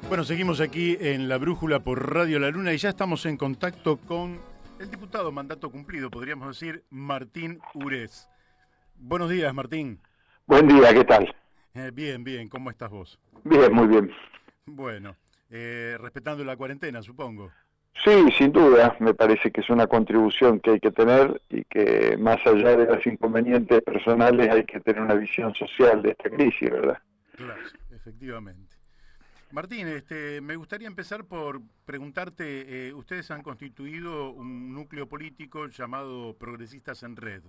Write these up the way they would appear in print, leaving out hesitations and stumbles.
Bueno, seguimos aquí en La Brújula por Radio La Luna y ya estamos en contacto con el diputado mandato cumplido, podríamos decir, Martín Urez. Buenos días, Martín. Buen día, ¿qué tal? Bien, ¿cómo estás vos? Bien, muy bien. Bueno, respetando la cuarentena, supongo. Sí, sin duda, me parece que es una contribución que hay que tener y que más allá de los inconvenientes personales hay que tener una visión social de esta crisis, ¿verdad? Claro, efectivamente. Martín, me gustaría empezar por preguntarte, ustedes han constituido un núcleo político llamado Progresistas en Red.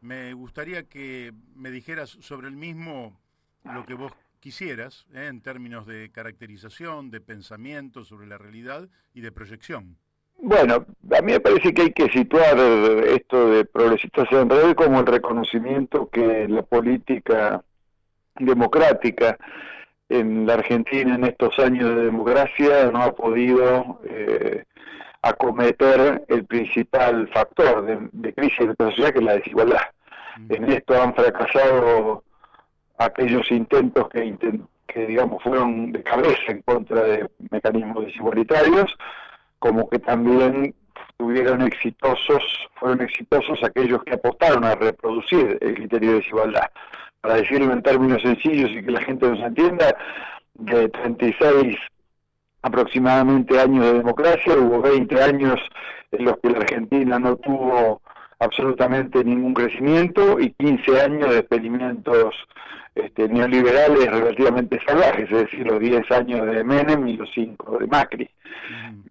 Me gustaría que me dijeras sobre el mismo lo que vos quisieras, en términos de caracterización, de pensamiento sobre la realidad y de proyección. Bueno, a mí me parece que hay que situar esto de Progresistas en Red como el reconocimiento que la política democrática en la Argentina en estos años de democracia no ha podido acometer el principal factor de crisis de nuestra sociedad, que es la desigualdad. En esto han fracasado aquellos intentos que digamos fueron de cabeza en contra de mecanismos desigualitarios, como que también fueron exitosos aquellos que apostaron a reproducir el criterio de desigualdad. Para decirlo en términos sencillos y que la gente nos entienda, de 36 aproximadamente años de democracia, hubo 20 años en los que la Argentina no tuvo absolutamente ningún crecimiento y 15 años de experimentos neoliberales relativamente salvajes, es decir, los 10 años de Menem y los 5 de Macri,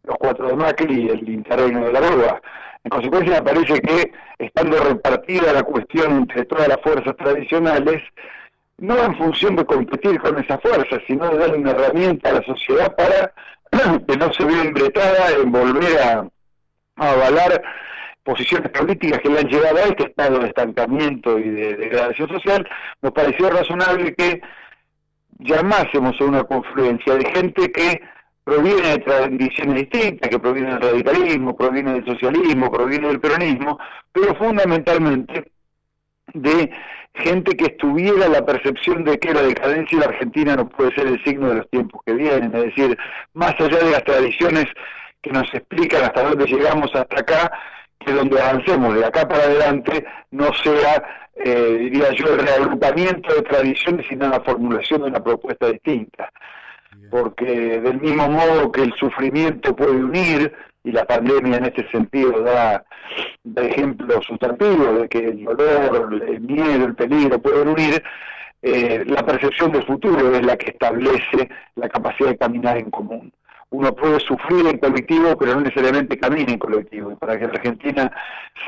los 4 de Macri y el interreino de la Rúa. En consecuencia, me parece que, estando repartida la cuestión entre todas las fuerzas tradicionales, no en función de competir con esas fuerzas, sino de darle una herramienta a la sociedad para que no se vea embretada en volver a avalar posiciones políticas que le han llevado a este estado de estancamiento y de degradación social, nos pareció razonable que llamásemos a una confluencia de gente que proviene de tradiciones distintas, que proviene del radicalismo, proviene del socialismo, proviene del peronismo, pero fundamentalmente de gente que estuviera la percepción de que la decadencia de la Argentina no puede ser el signo de los tiempos que vienen, es decir, más allá de las tradiciones que nos explican hasta dónde llegamos hasta acá, que donde avancemos de acá para adelante no sea, diría yo, el reagrupamiento de tradiciones, sino la formulación de una propuesta distinta. Porque del mismo modo que el sufrimiento puede unir, y la pandemia en este sentido da ejemplos sustantivos de que el dolor, el miedo, el peligro pueden unir, la percepción del futuro es la que establece la capacidad de caminar en común. Uno puede sufrir en colectivo, pero no necesariamente camina en colectivo. Y para que la Argentina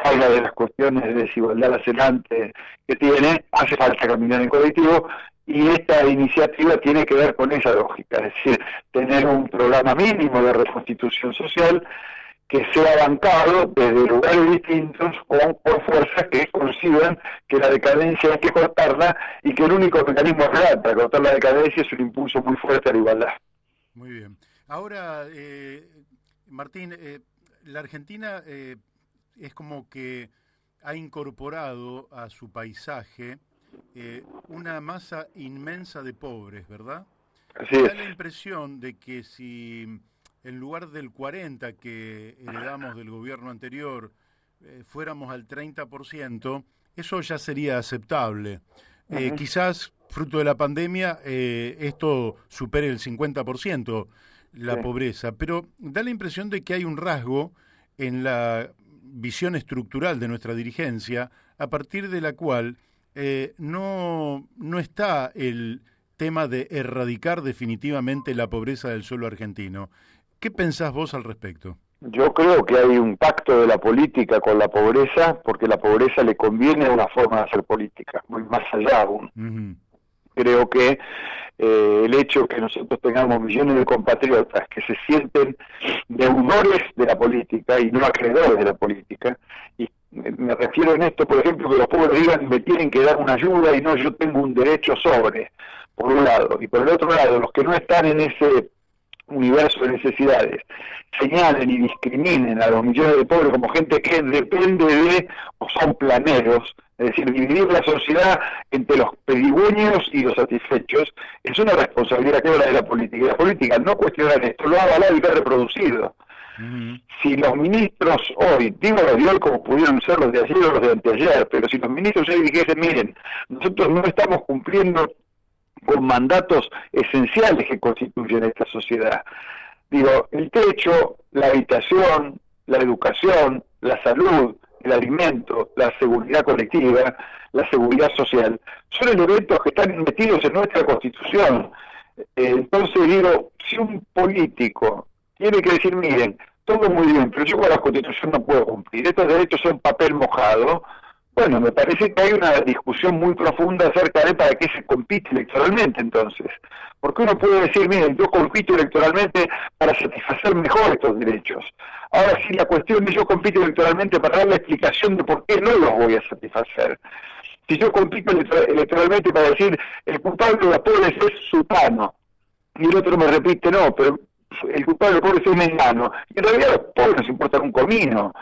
salga de las cuestiones de desigualdad lacerante que tiene, hace falta caminar en colectivo, y esta iniciativa tiene que ver con esa lógica, es decir, tener un programa mínimo de reconstitución social que sea bancado desde lugares distintos o por fuerzas que consideran que la decadencia hay que cortarla y que el único mecanismo real para cortar la decadencia es un impulso muy fuerte a la igualdad. Muy bien. Ahora, Martín, la Argentina es como que ha incorporado a su paisaje una masa inmensa de pobres, ¿verdad? Así es. Da la impresión de que si en lugar del 40% que heredamos del gobierno anterior fuéramos al 30%, eso ya sería aceptable. Quizás, fruto de la pandemia, esto supere el 50%, la pobreza, pero da la impresión de que hay un rasgo en la visión estructural de nuestra dirigencia, a partir de la cual no está el tema de erradicar definitivamente la pobreza del suelo argentino. ¿Qué pensás vos al respecto? Yo creo que hay un pacto de la política con la pobreza, porque la pobreza le conviene a una forma de hacer política, muy más allá aún. Creo que el hecho que nosotros tengamos millones de compatriotas que se sienten deudores de la política y no acreedores de la política, y me refiero en esto, por ejemplo, que los pobres digan me tienen que dar una ayuda y no yo tengo un derecho sobre, por un lado, y por el otro lado, los que no están en ese universo de necesidades señalen y discriminen a los millones de pobres como gente que depende de o son planeros, es decir, dividir la sociedad entre los pedigüeños y los satisfechos, es una responsabilidad clara de la política. Y la política al no cuestionar esto lo ha avalado y lo ha reproducido. Si los ministros hoy, digo los de hoy como pudieron ser los de ayer o los de anteayer, pero si los ministros hoy dijesen, miren, nosotros no estamos cumpliendo con mandatos esenciales que constituyen esta sociedad. Digo, el techo, la habitación, la educación, la salud, el alimento, la seguridad colectiva, la seguridad social, son elementos que están metidos en nuestra Constitución. Entonces digo, si un político tiene que decir, miren, todo muy bien, pero yo con la Constitución no puedo cumplir, estos derechos son papel mojado, bueno, me parece que hay una discusión muy profunda acerca de para qué se compite electoralmente entonces. Porque uno puede decir, miren, yo compito electoralmente para satisfacer mejor estos derechos. Ahora sí, la cuestión es yo compito electoralmente para dar la explicación de por qué no los voy a satisfacer. Si yo compito electoralmente para decir, el culpable de la pobreza es sutano, y el otro me repite, no, pero el culpable de la pobreza es mengano, y en realidad los pobres nos importan un comino.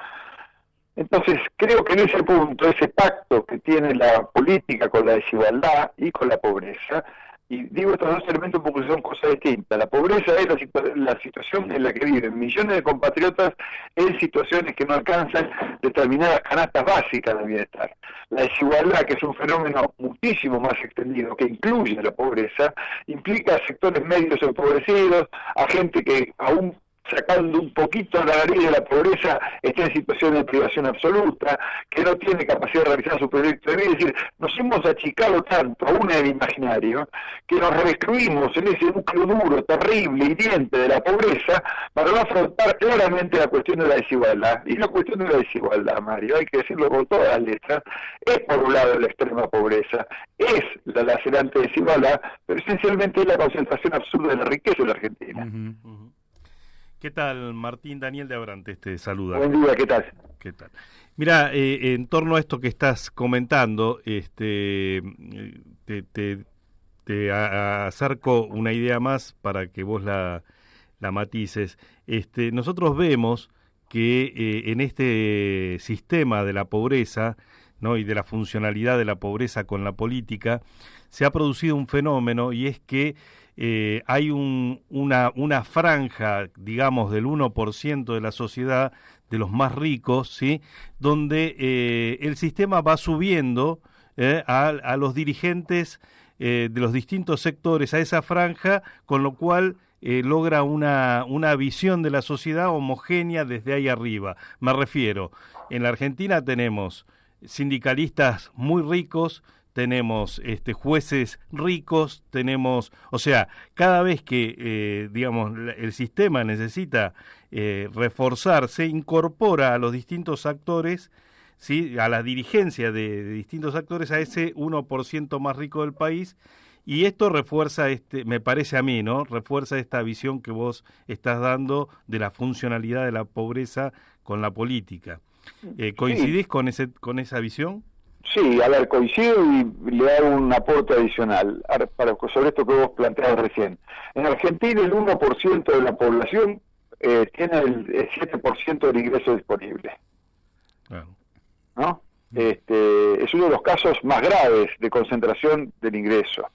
Entonces, creo que en ese punto, ese pacto que tiene la política con la desigualdad y con la pobreza, y digo estos dos elementos porque son cosas distintas. La pobreza es la situación en la que viven millones de compatriotas en situaciones que no alcanzan determinadas canastas básicas de bienestar. La desigualdad, que es un fenómeno muchísimo más extendido, que incluye la pobreza, implica a sectores medios empobrecidos, a gente que aún sacando un poquito la nariz de la pobreza, está en situación de privación absoluta, que no tiene capacidad de realizar su proyecto de vida. Es decir, nos hemos achicado tanto, aún en el imaginario, que nos recluimos en ese núcleo duro, terrible, hiriente de la pobreza, para no afrontar claramente la cuestión de la desigualdad. Y la cuestión de la desigualdad, Mario, hay que decirlo con todas las letras, es por un lado la extrema pobreza, es la lacerante desigualdad, pero esencialmente es la concentración absurda de la riqueza en la Argentina. ¿Qué tal, Martín? Daniel de Abrantes te saluda. Buen día, ¿qué tal? ¿Qué tal? Mira, en torno a esto que estás comentando, te acerco una idea más para que vos la matices. Nosotros vemos que en este sistema de la pobreza, ¿no?, y de la funcionalidad de la pobreza con la política, se ha producido un fenómeno, y es que hay una franja, digamos, del 1% de la sociedad, de los más ricos, ¿sí?, donde el sistema va subiendo a los dirigentes de los distintos sectores, a esa franja, con lo cual logra una visión de la sociedad homogénea desde ahí arriba. Me refiero, en la Argentina tenemos sindicalistas muy ricos, tenemos jueces ricos, tenemos, o sea, cada vez que digamos el sistema necesita reforzarse, incorpora a los distintos actores, ¿sí?, a la dirigencia de distintos actores, a ese 1% más rico del país, y esto refuerza, me parece a mí, ¿no?, refuerza esta visión que vos estás dando de la funcionalidad de la pobreza con la política. ¿Coincidís con esa visión? Sí, a ver, coincido y le hago un aporte adicional sobre esto que vos planteabas recién. En Argentina el 1% de la población tiene el 7% del ingreso disponible. Claro. ¿No? Es uno de los casos más graves de concentración del ingreso.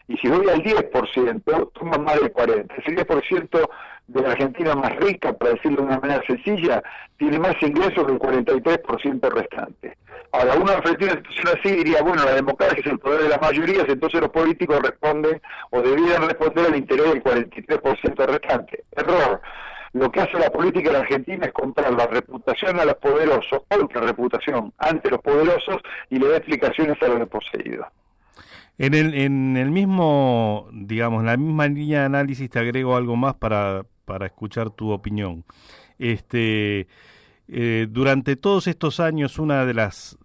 Y si voy al 10%, toma más del 40%. Ese 10% de la Argentina más rica, para decirlo de una manera sencilla, tiene más ingresos que el 43% restante. Ahora, uno frente a una situación así diría, bueno, la democracia es el poder de las mayorías, entonces los políticos responden o deberían responder al interés del 43% restante. Error. Lo que hace la política en la Argentina es comprar la reputación a los poderosos, contra reputación ante los poderosos, y le da explicaciones a los desposeídos. En el mismo, digamos, en la misma línea de análisis te agrego algo más para escuchar tu opinión. Durante todos estos años, una de las,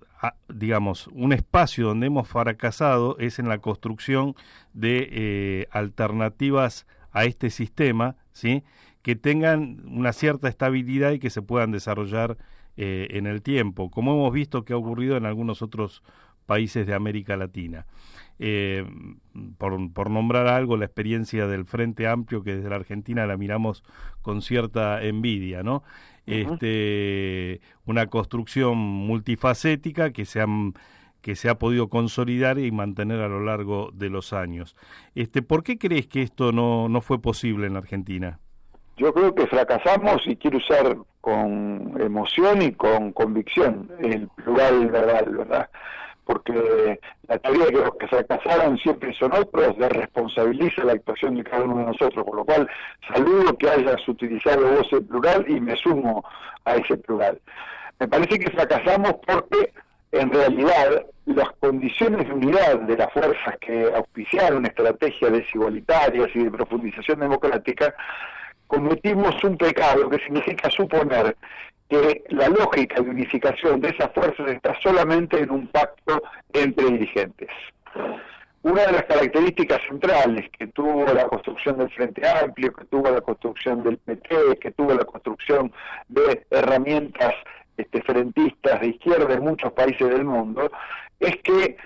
digamos, un espacio donde hemos fracasado es en la construcción de alternativas a este sistema, ¿sí?, que tengan una cierta estabilidad y que se puedan desarrollar en el tiempo, como hemos visto que ha ocurrido en algunos otros países de América Latina. Por nombrar algo, la experiencia del Frente Amplio, que desde la Argentina la miramos con cierta envidia, ¿no? Una construcción multifacética que se ha podido consolidar y mantener a lo largo de los años. ¿Por qué crees que esto no fue posible en la Argentina? Yo creo que fracasamos, y quiero usar con emoción y con convicción el plural verbal, ¿verdad? Porque la teoría de que los que fracasaron siempre son otros responsabiliza la actuación de cada uno de nosotros, por lo cual saludo que hayas utilizado vos el plural y me sumo a ese plural. Me parece que fracasamos porque en realidad las condiciones de unidad de las fuerzas que auspiciaron estrategias desigualitarias y de profundización democrática, cometimos un pecado que significa suponer que la lógica de unificación de esas fuerzas está solamente en un pacto entre dirigentes. Una de las características centrales que tuvo la construcción del Frente Amplio, que tuvo la construcción del PT, que tuvo la construcción de herramientas frentistas de izquierda en muchos países del mundo, es que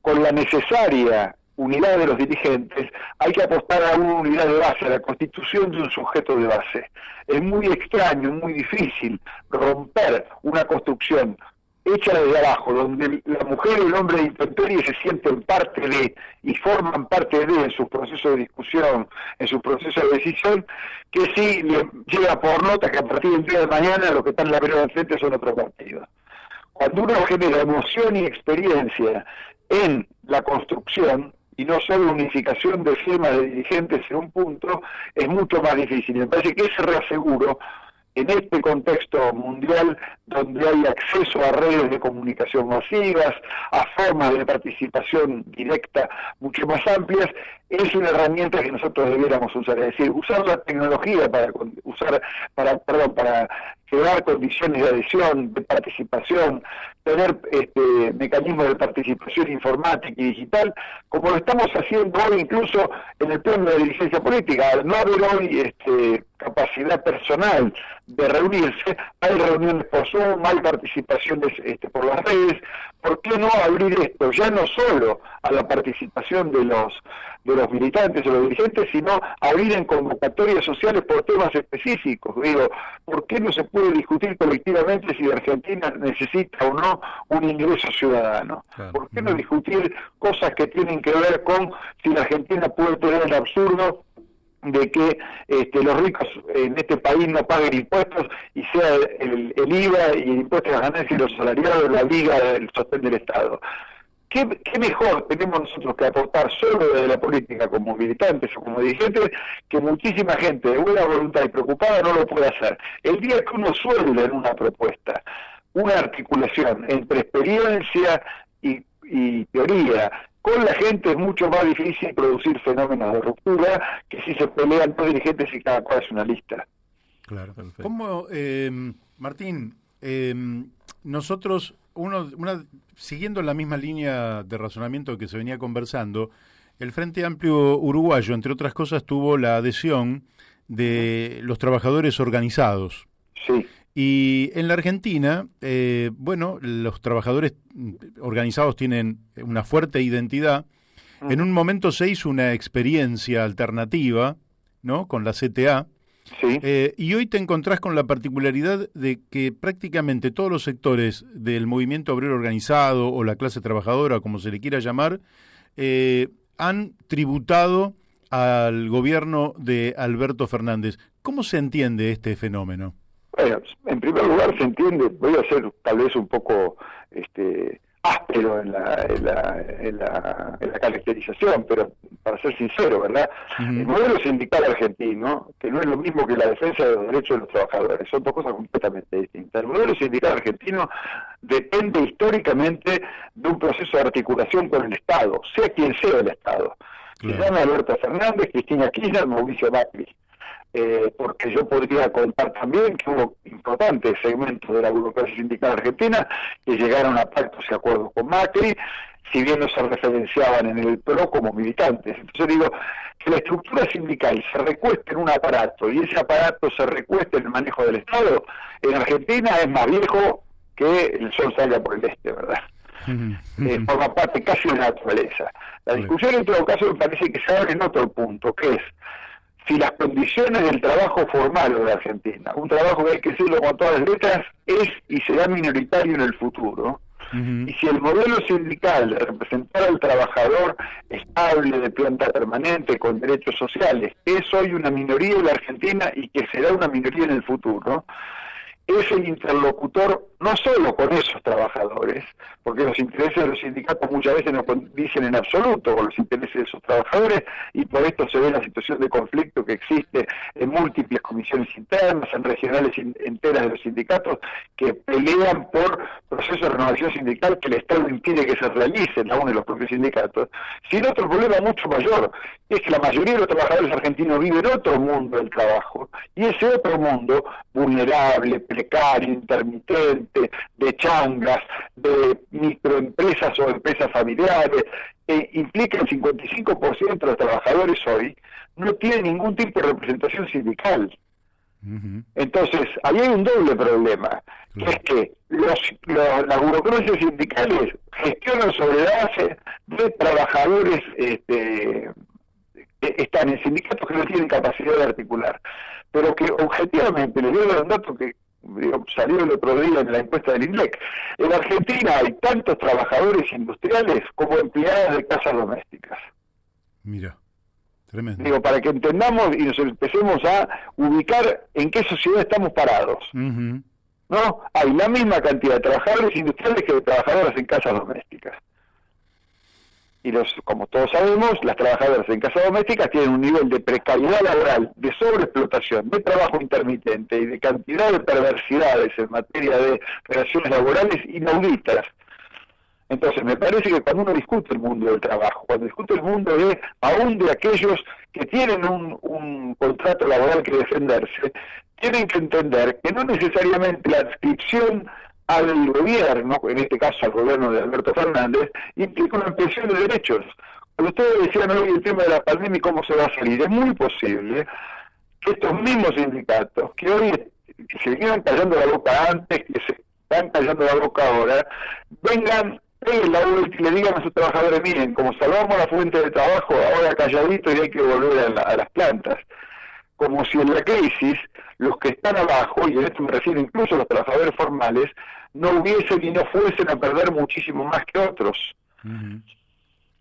con la necesaria unidad de los dirigentes hay que apostar a una unidad de base, a la constitución de un sujeto de base. Es muy extraño, muy difícil romper una construcción hecha desde abajo, donde la mujer y el hombre de intemperie se sienten parte de y forman parte de en sus procesos de discusión, en sus procesos de decisión, que sí le llega por nota que a partir del día de mañana los que están en la vereda del frente son otro partido. Cuando uno genera emoción y experiencia en la construcción, y no solo unificación de firmas de dirigentes en un punto, es mucho más difícil. Me parece que ese reaseguro, en este contexto mundial donde hay acceso a redes de comunicación masivas, a formas de participación directa mucho más amplias, es una herramienta que nosotros debiéramos usar, es decir, usar la tecnología para crear condiciones de adhesión, de participación, tener mecanismos de participación informática y digital, como lo estamos haciendo hoy incluso en el plano de la dirigencia política. Al no haber hoy capacidad personal de reunirse, hay reuniones por Zoom, hay participaciones por las redes. ¿Por qué no abrir esto ya no solo a la participación de los militantes o los dirigentes, sino abrir en convocatorias sociales por temas específicos? Digo, ¿por qué no se puede discutir colectivamente si la Argentina necesita o no un ingreso ciudadano? Claro. ¿Por qué no discutir cosas que tienen que ver con si la Argentina puede tener el absurdo de que los ricos en este país no paguen impuestos y sea el IVA y el impuesto a las ganancias y los salariados la liga del sostén del Estado? ¿Qué mejor tenemos nosotros que aportar solo desde la política como militantes o como dirigentes, que muchísima gente de buena voluntad y preocupada no lo puede hacer? El día que uno suelda en una propuesta una articulación entre experiencia y teoría con la gente, es mucho más difícil producir fenómenos de ruptura que si se pelean dos dirigentes y cada cual es una lista. Claro. Perfecto. ¿Cómo, Martín, nosotros, siguiendo la misma línea de razonamiento que se venía conversando, el Frente Amplio Uruguayo, entre otras cosas, tuvo la adhesión de los trabajadores organizados. Sí. Y en la Argentina, los trabajadores organizados tienen una fuerte identidad. En un momento se hizo una experiencia alternativa, ¿no?, con la CTA. Sí. Y hoy te encontrás con la particularidad de que prácticamente todos los sectores del movimiento obrero organizado o la clase trabajadora, como se le quiera llamar, han tributado al gobierno de Alberto Fernández. ¿Cómo se entiende este fenómeno? Bueno, en primer lugar se entiende, voy a ser tal vez un poco áspero en la caracterización, pero para ser sincero, ¿verdad? El modelo sindical argentino, que no es lo mismo que la defensa de los derechos de los trabajadores, son dos cosas completamente distintas. El modelo sindical argentino depende históricamente de un proceso de articulación con el Estado, sea quien sea el Estado. Claro. Se llama Alberto Fernández, Cristina Kirchner, Mauricio Macri. Porque yo podría contar también que hubo importantes segmentos de la burocracia sindical argentina que llegaron a pactos y acuerdos con Macri, si bien no se referenciaban en el PRO como militantes. Entonces digo, que la estructura sindical se recueste en un aparato y ese aparato se recueste en el manejo del Estado, en Argentina es más viejo que el sol salga por el este, ¿verdad? forma parte casi de la naturaleza. La discusión en todo caso me parece que se abre en otro punto, que es si las condiciones del trabajo formal de la Argentina, un trabajo que hay que decirlo con todas las letras, es y será minoritario en el futuro, y si el modelo sindical de representar al trabajador estable, de planta permanente, con derechos sociales, es hoy una minoría en la Argentina y que será una minoría en el futuro, es el interlocutor no solo con esos trabajadores, porque los intereses de los sindicatos muchas veces no condicen en absoluto con los intereses de esos trabajadores, y por esto se ve la situación de conflicto que existe en múltiples comisiones internas, en regionales enteras de los sindicatos, que pelean por procesos de renovación sindical que el Estado impide que se realicen, aún en los propios sindicatos, sino otro problema mucho mayor, es que la mayoría de los trabajadores argentinos viven en otro mundo del trabajo, y ese otro mundo vulnerable, precario, intermitente, de changas, de microempresas o empresas familiares, implica el 55% de los trabajadores hoy, no tiene ningún tipo de representación sindical. Entonces, ahí hay un doble problema, que es que las burocracias sindicales gestionan sobre la base de trabajadores están en sindicatos que no tienen capacidad de articular, pero que objetivamente, les doy un dato que salió el otro día en la encuesta del INDEC, en Argentina hay tantos trabajadores industriales como empleadas de casas domésticas. Mira, tremendo. Digo, para que entendamos y nos empecemos a ubicar en qué sociedad estamos parados. ¿No? Hay la misma cantidad de trabajadores industriales que de trabajadoras en casas domésticas. Y como todos sabemos, las trabajadoras en casas domésticas tienen un nivel de precariedad laboral, de sobreexplotación, de trabajo intermitente y de cantidad de perversidades en materia de relaciones laborales inauditas. Entonces, me parece que cuando uno discute el mundo del trabajo, cuando discute el mundo aún de aquellos que tienen un contrato laboral que defenderse, tienen que entender que no necesariamente la adscripción al gobierno, en este caso al gobierno de Alberto Fernández, implica una ampliación de derechos. Cuando ustedes decían hoy el tema de la pandemia y cómo se va a salir, es muy posible que estos mismos sindicatos, que hoy se venían callando la boca antes, que se están callando la boca ahora, vengan, peguen la vuelta y le digan a sus trabajadores, miren, como salvamos la fuente de trabajo, ahora calladito y hay que volver a las plantas. Como si en la crisis los que están abajo, y en esto me refiero incluso a los trabajadores formales, no hubiesen y no fuesen a perder muchísimo más que otros.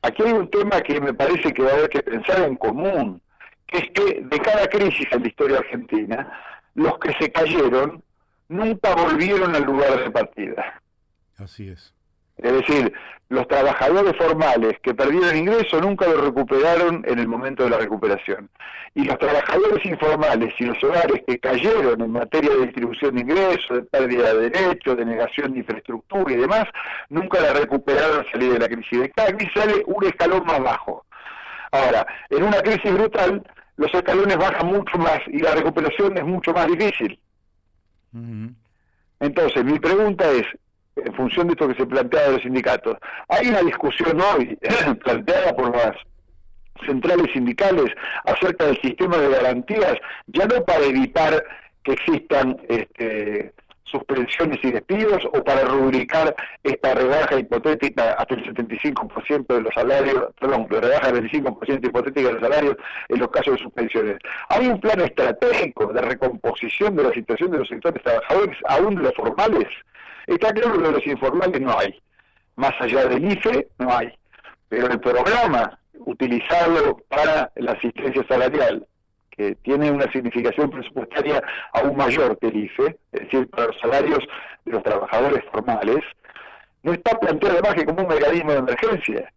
Aquí hay un tema que me parece que va a haber que pensar en común, que es que de cada crisis en la historia argentina, los que se cayeron nunca volvieron al lugar de partida. Así es. Es decir, los trabajadores formales que perdieron ingreso nunca lo recuperaron en el momento de la recuperación. Y los trabajadores informales y los hogares que cayeron en materia de distribución de ingresos, de pérdida de derechos, de negación de infraestructura y demás, nunca la recuperaron al salir de la crisis. De cada crisis sale un escalón más bajo. Ahora, en una crisis brutal, los escalones bajan mucho más y la recuperación es mucho más difícil. Entonces, mi pregunta es, en función de esto que se plantea de los sindicatos, hay una discusión hoy planteada por las centrales sindicales acerca del sistema de garantías, ya no para evitar que existan suspensiones y despidos o para rubricar esta rebaja hipotética hasta el 75% de los salarios, la rebaja del 25% hipotética de los salarios en los casos de suspensiones. Hay un plan estratégico de recomposición de la situación de los sectores trabajadores, aún de los formales. Está claro que de los informales no hay. Más allá del IFE, no hay. Pero el programa, utilizarlo para la asistencia salarial, que tiene una significación presupuestaria aún mayor que el IFE, es decir, para los salarios de los trabajadores formales, no está planteado además que como un mecanismo de emergencia.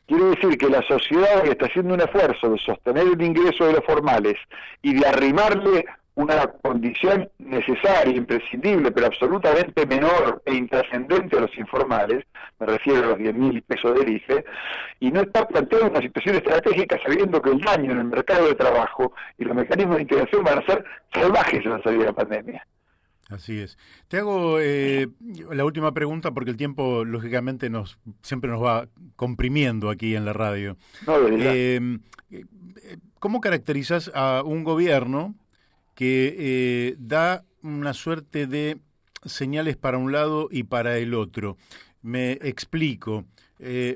Quiere decir que la sociedad está haciendo un esfuerzo de sostener el ingreso de los formales y de arrimarle una condición necesaria, imprescindible, pero absolutamente menor e intrascendente a los informales, me refiero a los 10.000 pesos del IFE, y no está planteada una situación estratégica sabiendo que el daño en el mercado de trabajo y los mecanismos de integración van a ser salvajes en la salida de la pandemia. Así es. Te hago la última pregunta porque el tiempo, lógicamente, siempre nos va comprimiendo aquí en la radio. No, ¿Cómo caracterizas a un gobierno que da una suerte de señales para un lado y para el otro. Me explico.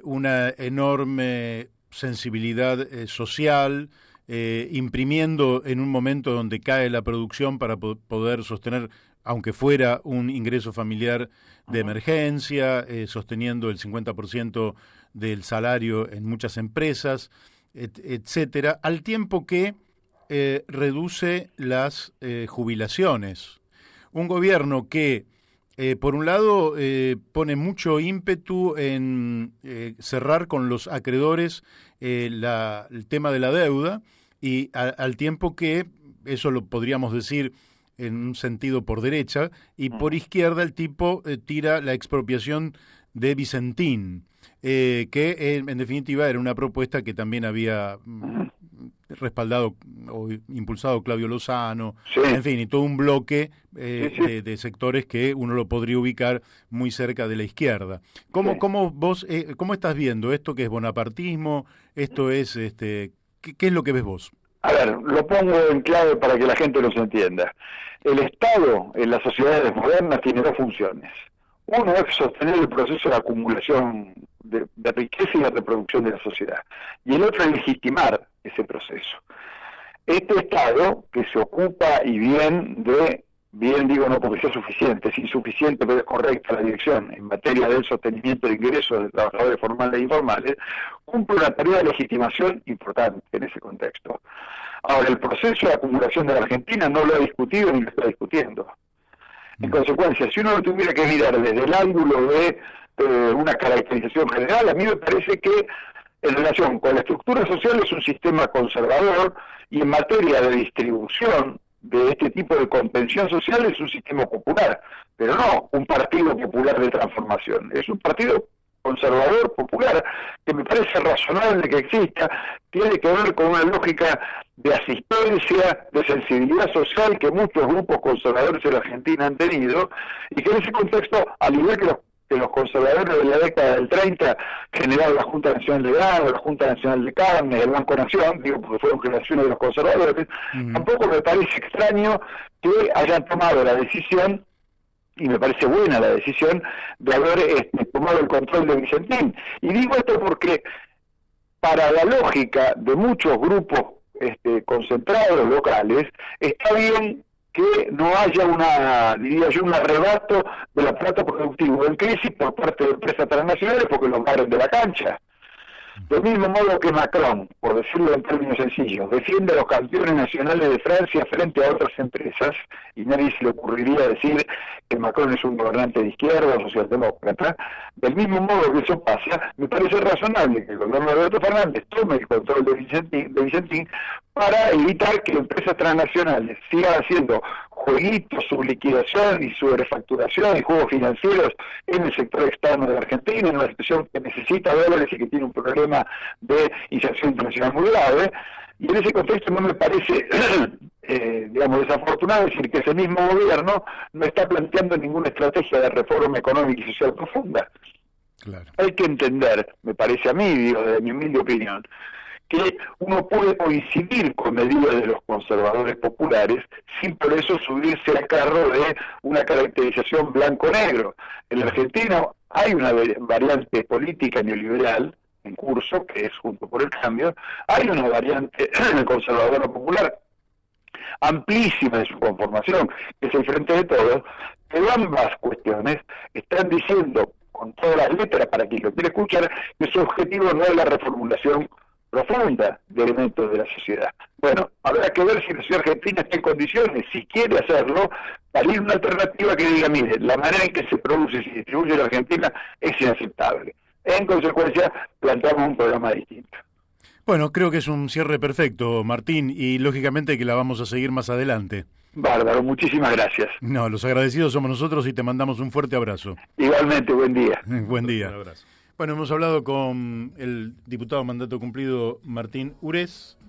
Una enorme sensibilidad social, imprimiendo en un momento donde cae la producción para poder sostener, aunque fuera un ingreso familiar de emergencia, sosteniendo el 50% del salario en muchas empresas, etcétera, al tiempo que reduce las jubilaciones. Un gobierno que, por un lado, pone mucho ímpetu en cerrar con los acreedores el tema de la deuda, y al tiempo que, eso lo podríamos decir en un sentido por derecha, y por izquierda el tipo tira la expropiación de Vicentín, que en definitiva era una propuesta que también había respaldado o impulsado Claudio Lozano, sí. En fin, y todo un bloque de sectores que uno lo podría ubicar muy cerca de la izquierda. ¿Cómo vos, cómo estás viendo esto que es bonapartismo? Esto es, ¿qué es lo que ves vos? A ver, lo pongo en clave para que la gente los entienda. El Estado en las sociedades modernas tiene dos funciones. Uno es sostener el proceso de acumulación de riqueza y de reproducción de la sociedad. Y el otro es legitimar ese proceso. Este Estado, que se ocupa, y bien digo no porque sea suficiente, es insuficiente pero es correcta la dirección en materia del sostenimiento de ingresos de trabajadores formales e informales, cumple una tarea de legitimación importante en ese contexto. Ahora, el proceso de acumulación de la Argentina no lo ha discutido ni lo está discutiendo. En consecuencia, si uno lo tuviera que mirar desde el ángulo de una caracterización general, a mí me parece que en relación con la estructura social es un sistema conservador, y en materia de distribución de este tipo de contención social es un sistema popular, pero no un partido popular de transformación, es un partido conservador popular que me parece razonable que exista, tiene que ver con una lógica de asistencia, de sensibilidad social que muchos grupos conservadores en la Argentina han tenido, y que en ese contexto, al igual que los conservadores de la década del 30 generaron la Junta Nacional de Grano, la Junta Nacional de Carne, el Banco Nación, digo porque fueron generaciones de los conservadores, tampoco me parece extraño que hayan tomado la decisión, y me parece buena la decisión, de haber tomado el control de Vicentín. Y digo esto porque para la lógica de muchos grupos concentrados locales, está bien que no haya un arrebato de la plata productiva en crisis por parte de empresas transnacionales porque los barren de la cancha. Del mismo modo que Macron, por decirlo en términos sencillos, defiende a los campeones nacionales de Francia frente a otras empresas, y nadie se le ocurriría decir que Macron es un gobernante de izquierda o socialdemócrata, del mismo modo que eso pasa, me parece razonable que el gobierno de Alberto Fernández tome el control de Vicentín para evitar que empresas transnacionales sigan haciendo jueguitos, su liquidación y su refacturación y juegos financieros en el sector externo de la Argentina, en una situación que necesita dólares y que tiene un problema de inserción internacional muy grave. Y en ese contexto no me parece, desafortunado decir que ese mismo gobierno no está planteando ninguna estrategia de reforma económica y social profunda. Claro. Hay que entender, me parece a mí, digo, desde mi humilde opinión, que uno puede coincidir con medidas de los conservadores populares sin por eso subirse al carro de una caracterización blanco-negro. En la Argentina hay una variante política neoliberal en curso, que es Juntos por el Cambio, hay una variante conservadora popular amplísima de su conformación, que es el Frente de Todos, pero ambas cuestiones están diciendo con todas las letras, para quien lo quiere escuchar, que su objetivo no es la reformulación profunda de elementos de la sociedad. Bueno, habrá que ver si la sociedad argentina está en condiciones, si quiere hacerlo, para ir a una alternativa que diga, mire, la manera en que se produce y se distribuye la Argentina es inaceptable. En consecuencia, planteamos un programa distinto. Bueno, creo que es un cierre perfecto, Martín, y lógicamente que la vamos a seguir más adelante. Bárbaro, muchísimas gracias. No, los agradecidos somos nosotros y te mandamos un fuerte abrazo. Igualmente, buen día. Buen día. Un abrazo. Bueno, hemos hablado con el diputado mandato cumplido Martín Ures.